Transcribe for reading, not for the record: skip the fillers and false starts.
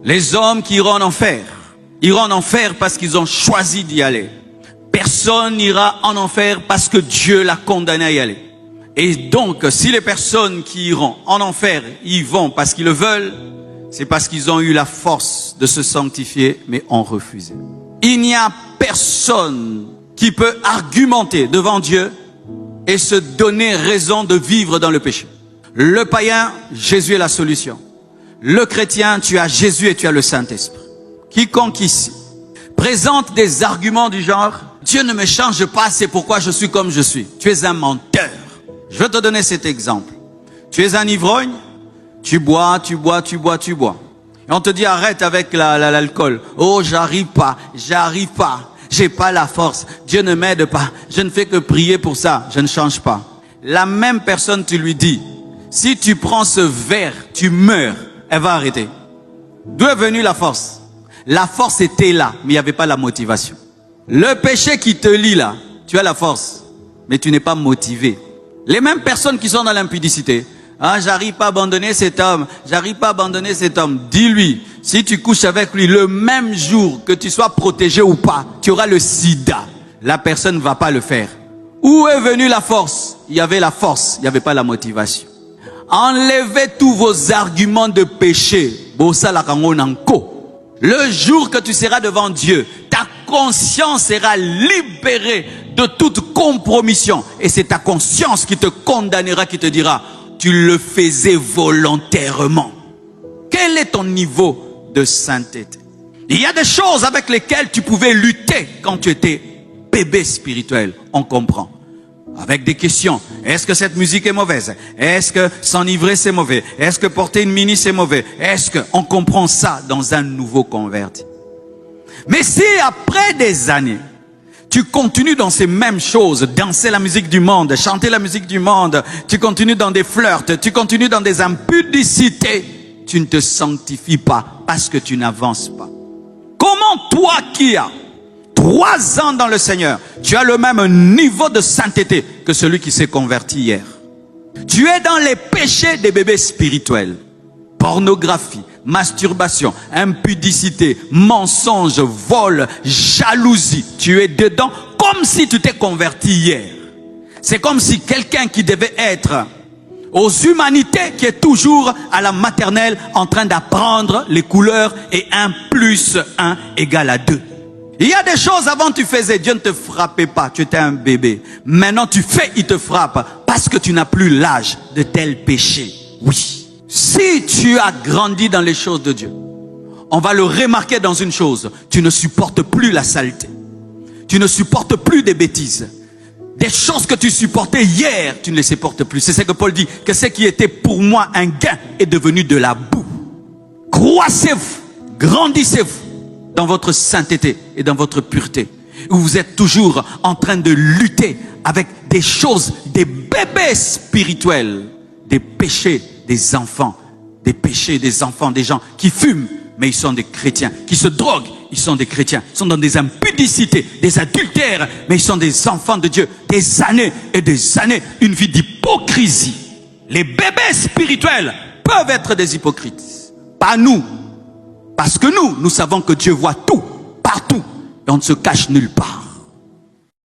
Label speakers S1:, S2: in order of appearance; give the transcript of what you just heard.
S1: Les hommes qui iront en enfer parce qu'ils ont choisi d'y aller. Personne n'ira en enfer parce que Dieu l'a condamné à y aller. Et donc, si les personnes qui iront en enfer y vont parce qu'ils le veulent, c'est parce qu'ils ont eu la force de se sanctifier, mais ont refusé. Il n'y a personne qui peut argumenter devant Dieu et se donner raison de vivre dans le péché. Le païen, Jésus est la solution. Le chrétien, tu as Jésus et tu as le Saint-Esprit. Quiconque ici présente des arguments du genre « Dieu ne me change pas, c'est pourquoi je suis comme je suis ». Tu es un menteur. Je vais te donner cet exemple. Tu es un ivrogne, tu bois. Et on te dit arrête avec l'alcool. Oh, j'arrive pas, j'ai pas la force, Dieu ne m'aide pas, je ne fais que prier pour ça, je ne change pas. La même personne, tu lui dis, si tu prends ce verre, tu meurs, elle va arrêter. D'où est venue la force? La force était là, mais il n'y avait pas la motivation. Le péché qui te lie là, tu as la force, mais tu n'es pas motivé. Les mêmes personnes qui sont dans l'impudicité, ah, j'arrive pas à abandonner cet homme, dis-lui, si tu couches avec lui le même jour, que tu sois protégé ou pas, tu auras le sida. La personne ne va pas le faire. Où est venue la force? Il y avait la force, il n'y avait pas la motivation. Enlevez tous vos arguments de péché. Le jour que tu seras devant Dieu, ta conscience sera libérée de toute compromission. Et c'est ta conscience qui te condamnera, qui te dira, tu le faisais volontairement. Quel est ton niveau de sainteté? Il y a des choses avec lesquelles tu pouvais lutter quand tu étais bébé spirituel. On comprend. Avec des questions. Est-ce que cette musique est mauvaise? Est-ce que s'enivrer c'est mauvais? Est-ce que porter une mini c'est mauvais? Est-ce qu'on comprend ça dans un nouveau converti? Mais si après des années, tu continues dans ces mêmes choses, danser la musique du monde, chanter la musique du monde, tu continues dans des flirts, tu continues dans des impudicités, tu ne te sanctifies pas parce que tu n'avances pas. Comment toi qui as 3 ans dans le Seigneur, tu as le même niveau de sainteté que celui qui s'est converti hier? Tu es dans les péchés des bébés spirituels. Pornographie, masturbation, impudicité, mensonge, vol, jalousie. Tu es dedans comme si tu t'es converti hier. C'est comme si quelqu'un qui devait être aux humanités, qui est toujours à la maternelle en train d'apprendre les couleurs et 1 + 1 = 2. Il y a des choses avant tu faisais, Dieu ne te frappait pas, tu étais un bébé. Maintenant tu fais, il te frappe parce que tu n'as plus l'âge de tel péché. Oui. Si tu as grandi dans les choses de Dieu, on va le remarquer dans une chose, tu ne supportes plus la saleté. Tu ne supportes plus des bêtises. Des choses que tu supportais hier, tu ne les supportes plus. C'est ce que Paul dit, que ce qui était pour moi un gain est devenu de la boue. Croissez-vous, grandissez-vous dans votre sainteté et dans votre pureté. Où vous êtes toujours en train de lutter avec des choses, des bébés spirituels, des péchés des enfants, des péchés des enfants, des gens qui fument, mais ils sont des chrétiens, qui se droguent, ils sont des chrétiens, ils sont dans des impudicités, des adultères, mais ils sont des enfants de Dieu, des années et des années, une vie d'hypocrisie. Les bébés spirituels peuvent être des hypocrites, pas nous, parce que nous savons que Dieu voit tout, partout, et on ne se cache nulle part.